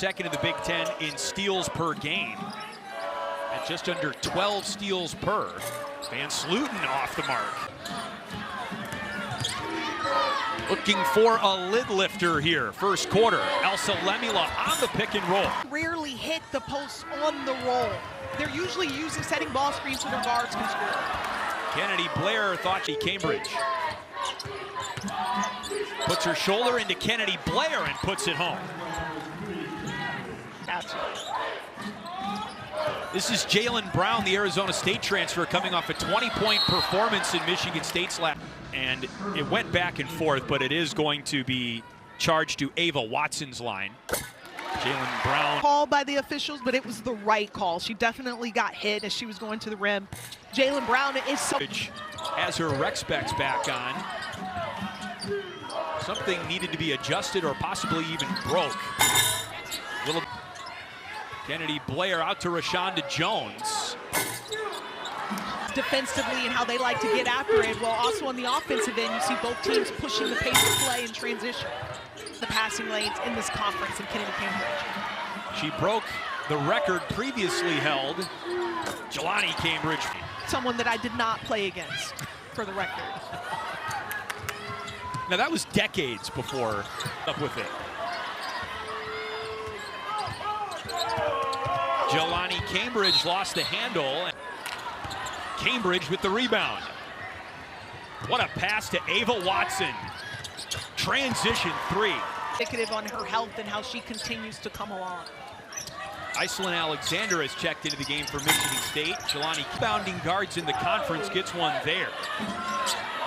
second in the Big Ten in steals per game. At just under 12 steals per. Van Sluten off the mark. Looking for a lid lifter here. First quarter, Elsa Lemila on the pick and roll. Rarely hit the post on the roll. They're usually using setting ball screens so their guards can score. Kennedy Blair thought she Cambridge. Puts her shoulder into Kennedy Blair and puts it home. This is Jalen Brown, the Arizona State transfer, coming off a 20-point performance in Michigan State's lap. And it went back and forth, but it is going to be charged to Ava Watson's line. Jalen Brown. Called by the officials, but it was the right call. She definitely got hit as she was going to the rim. Jalen Brown is so... Has her rec specs back on. Something needed to be adjusted or possibly even broke. Little Kennedy Blair out to Rashonda Jones. Defensively and how they like to get after it. Well, also on the offensive end, you see both teams pushing the pace of play and transition. The passing lanes in this conference in Kennedy Cambridge. She broke the record previously held. Jelani Cambridge. Someone that I did not play against, for the record. Now that was decades before up with it. Jelani Cambridge lost the handle. Cambridge with the rebound. What a pass to Ava Watson. Transition three. Indicative on her health and how she continues to come along. Iselin Alexander has checked into the game for Michigan State. Jelani rebounding guards in the conference gets one there.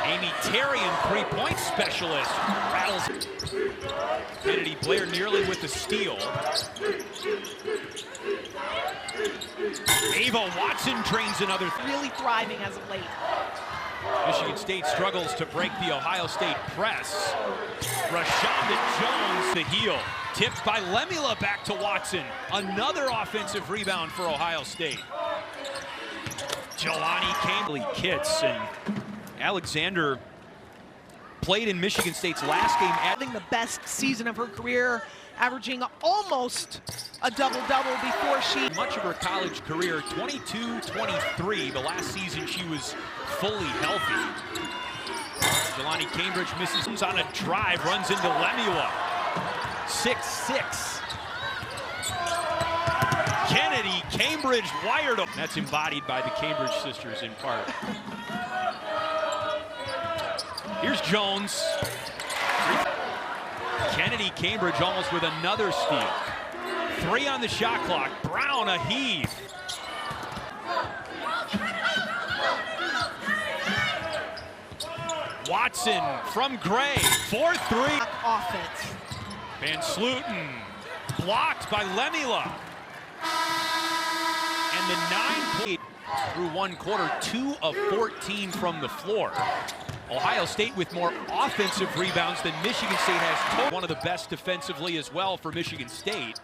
Amy Tarian, three-point specialist, rattles. Kennedy Blair nearly with the steal. Ava Watson drains another. Really thriving as of late. Michigan State struggles to break the Ohio State press. Rashonda Jones, the heel. Tipped by Lemila back to Watson. Another offensive rebound for Ohio State. Jelani Cambridge kits, and Alexander played in Michigan State's last game. Having the best season of her career, averaging almost a double-double before she... Much of her college career, 22-23. The last season she was fully healthy. Jelani Cambridge misses on a drive, runs into Lemila. 6-6. Kennedy Cambridge wired up. That's embodied by the Cambridge sisters in part. Here's Jones. Kennedy Cambridge almost with another steal. 3 on the shot clock. Brown a heave. Watson from Gray. 4-3. Offense. Van Sluten blocked by Lemila. And the 9 through one quarter, 2 of 14 from the floor. Ohio State with more offensive rebounds than Michigan State has. One of the best defensively as well for Michigan State.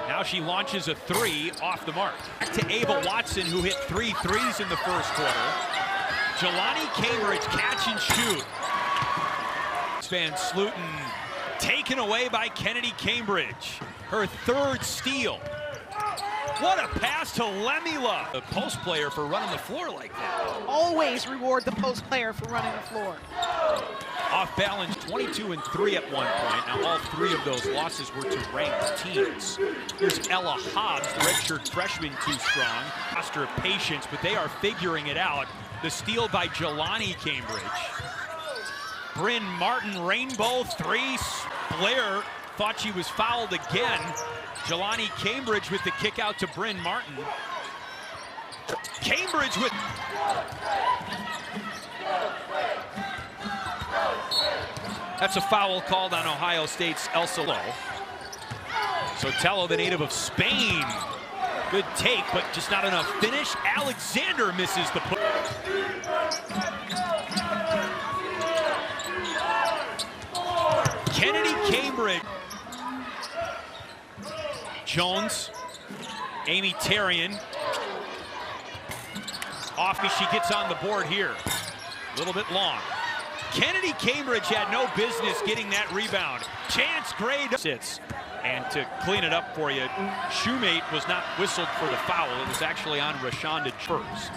Now she launches a 3 off the mark. Back to Ava Watson, who hit 3 threes in the first quarter. Jelani Cambridge catch and shoot. Van Sluten taken away by Kennedy Cambridge. Her 3rd steal. What a pass to Lemila. The post player for running the floor like that. Always reward the post player for running the floor. Off balance, 22-3 at one point. Now all 3 of those losses were to ranked teams. Here's Ella Hobbs, the redshirt freshman, too strong. Foster patience, but they are figuring it out. The steal by Jelani Cambridge. Bryn Martin, rainbow 3. Blair thought she was fouled again. Jelani Cambridge with the kick out to Bryn Martin. Cambridge with... That's a foul called on Ohio State's Elsa Lowe. Sotelo, the native of Spain. Good take, but just not enough finish. Alexander misses the put. Kennedy Cambridge. Jones, Amy Tarian. Off as she gets on the board here. A little bit long. Kennedy Cambridge had no business getting that rebound. Chance Gray sits. And to clean it up for you, Shoemate was not whistled for the foul. It was actually on Rashonda first.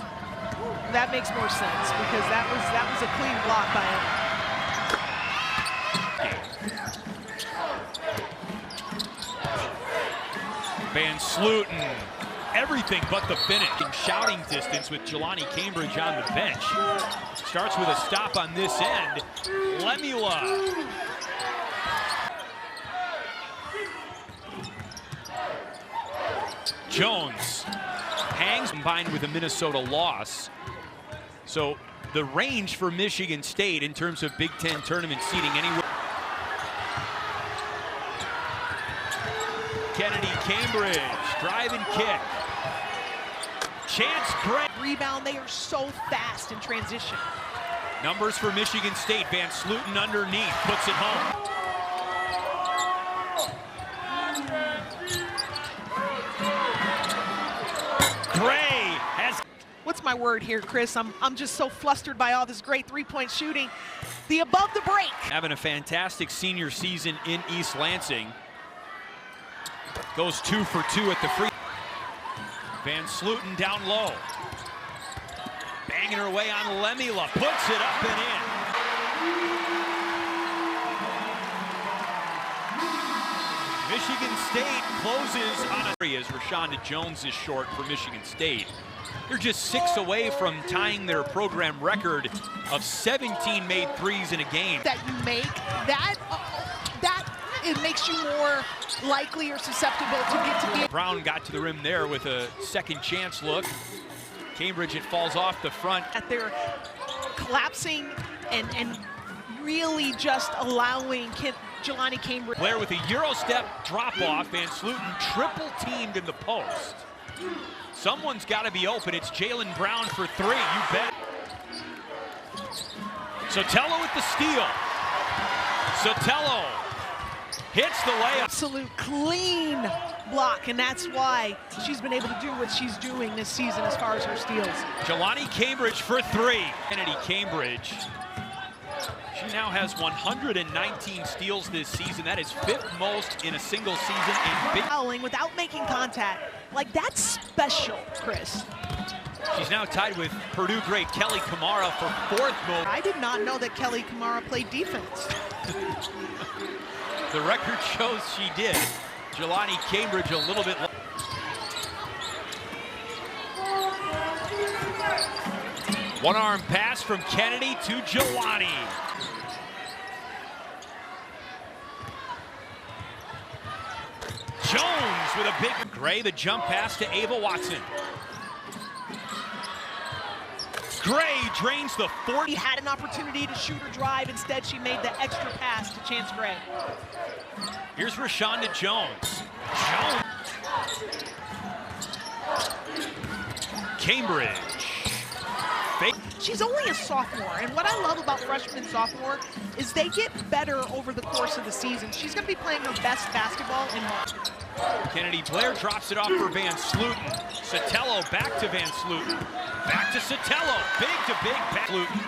That makes more sense because that was a clean block by him. Van Sluten, everything but the finish. In shouting distance with Jelani Cambridge on the bench. Starts with a stop on this end. Lemula. Jones hangs, combined with a Minnesota loss. So the range for Michigan State in terms of Big Ten tournament seeding anywhere. Kennedy Cambridge, drive and kick. Chance Gray. Rebound, they are so fast in transition. Numbers for Michigan State. Van Sluten underneath, puts it home. Gray has. What's my word here, Chris? I'm just so flustered by all this great three-point shooting. The above the break. Having a fantastic senior season in East Lansing. Goes 2 for 2 at the free. Van Sluten down low. Banging her way on Lemula. Puts it up and in. Michigan State closes on a three as Rashonda Jones is short for Michigan State. They're just 6 away from tying their program record of 17 made threes in a game. That you make, that it makes you more likely or susceptible to get to the. Brown got to the rim there with a second chance look. Cambridge, it falls off the front. That they're collapsing and really just allowing Jelani Cambridge. Blair with a Euro step drop off. Van Sluten triple teamed in the post. Someone's got to be open. It's Jalen Brown for 3. You bet. Sotelo with the steal. Sotelo hits the layup. Absolute clean block, and that's why she's been able to do what she's doing this season as far as her steals. Jelani Cambridge for 3. Kennedy Cambridge. She now has 119 steals this season. That is 5th most in a single season in Big. Fouling without making contact. Like, that's special, Chris. She's now tied with Purdue great Kelly Kamara for 4th most. I did not know that Kelly Kamara played defense. The record shows she did. Jelani Cambridge a little bit. One arm pass from Kennedy to Jelani. Jones with a big. Gray, the jump pass to Ava Watson. Gray drains the 40. He had an opportunity to shoot or drive. Instead, she made the extra pass to Chance Gray. Here's Rashonda Jones. Cambridge. She's only a sophomore, and what I love about freshman and sophomore is they get better over the course of the season. She's going to be playing her best basketball in March. Kennedy Blair drops it off for Van Sluten. Sotelo back to Van Sluten. Back to Sotelo. Big to big back. Sluten.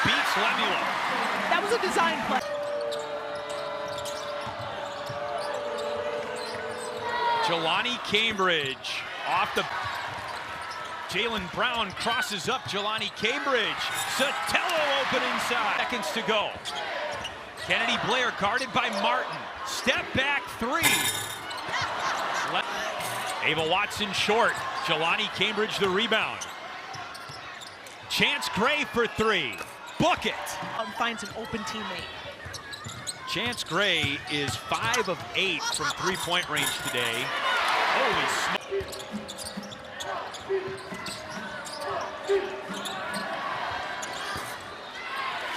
Beats Lemula. That was a design play. Jelani Cambridge off the. Jalen Brown crosses up Jelani Cambridge. Sotelo open inside. Seconds to go. Kennedy Blair guarded by Martin. Step back 3. Ava Watson short. Jelani Cambridge the rebound. Chance Gray for 3. Book it. Finds an open teammate. Chance Gray is 5 of 8 from 3-point range today. Holy smoke.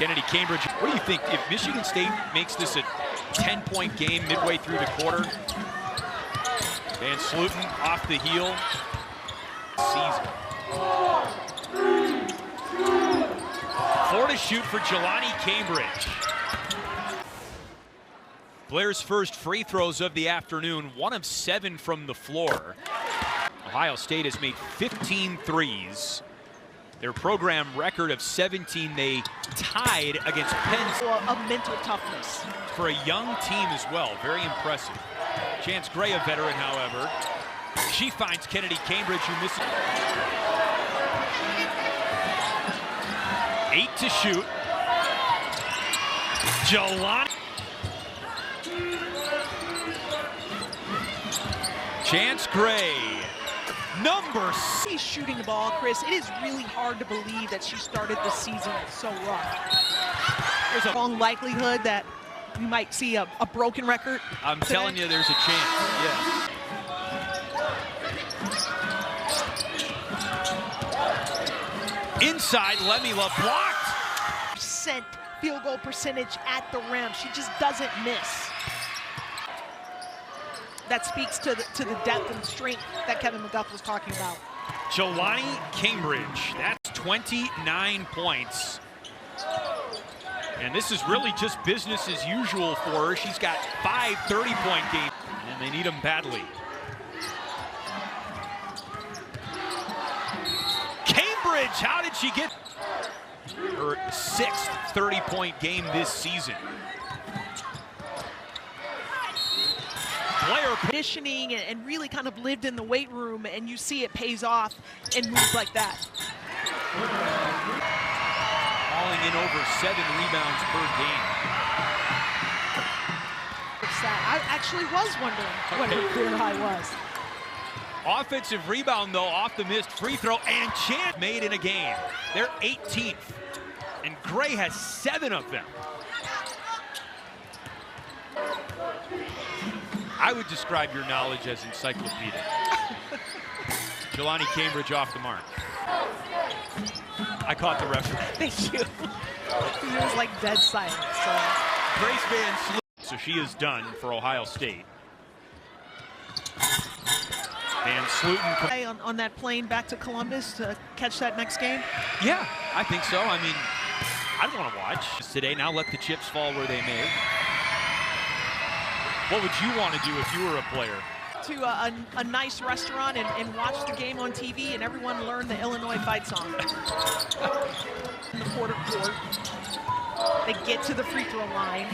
Kennedy Cambridge, what do you think if Michigan State makes this a 10-point game midway through the quarter? Van Sluten off the heel. Season. 4 to shoot for Jelani Cambridge. Blair's first free throws of the afternoon, 1 of 7 from the floor. Ohio State has made 15 threes. Their program record of 17, they tied against Penn State. Of mental toughness. For a young team as well, very impressive. Chance Gray, a veteran, however. She finds Kennedy Cambridge, who misses. 8 to shoot. Jelani. Chance Gray. Number 6. She's shooting the ball, Chris. It is really hard to believe that she started the season so rough. There's a long likelihood that we might see a broken record. I'm telling you, there's a chance. Yeah. Inside, Lemila blocked. Percent field goal percentage at the rim. She just doesn't miss. That speaks to the depth and strength that Kevin McGuff was talking about. Jelani Cambridge, that's 29 points. And this is really just business as usual for her. She's got 5 30-point games, and they need them badly. Cambridge, how did she get her 6th 30-point game this season? Player conditioning and really kind of lived in the weight room, and you see it pays off in moves like that. Hauling in over 7 rebounds per game. I actually was wondering what her career high was. Offensive rebound, though, off the missed free throw, and Chance made in a game. They're 18th, and Gray has 7 of them. I would describe your knowledge as encyclopedic. Jelani Cambridge off the mark. I caught the reference. Thank you. It was like dead silence. So. Grace Van Sloot. So she is done for Ohio State. Van Slooten on that plane back to Columbus to catch that next game? Yeah, I think so. I mean, I'd want to watch today. Now let the chips fall where they may. What would you want to do if you were a player? To a nice restaurant and watch the game on TV and everyone learn the Illinois fight song. In the quarter court, they get to the free throw line.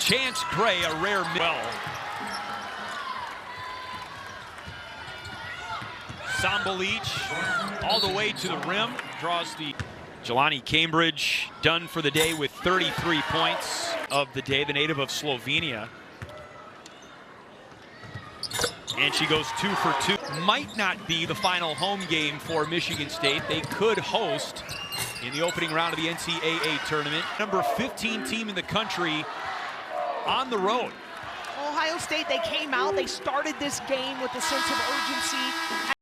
Chance Gray, a rare well. Sambalich all the way to the rim, draws the Jelani Cambridge done for the day with 33 points of the day, the native of Slovenia. And she goes 2 for 2. Might not be the final home game for Michigan State. They could host in the opening round of the NCAA tournament. Number 15 team in the country on the road. Ohio State, they came out, they started this game with a sense of urgency.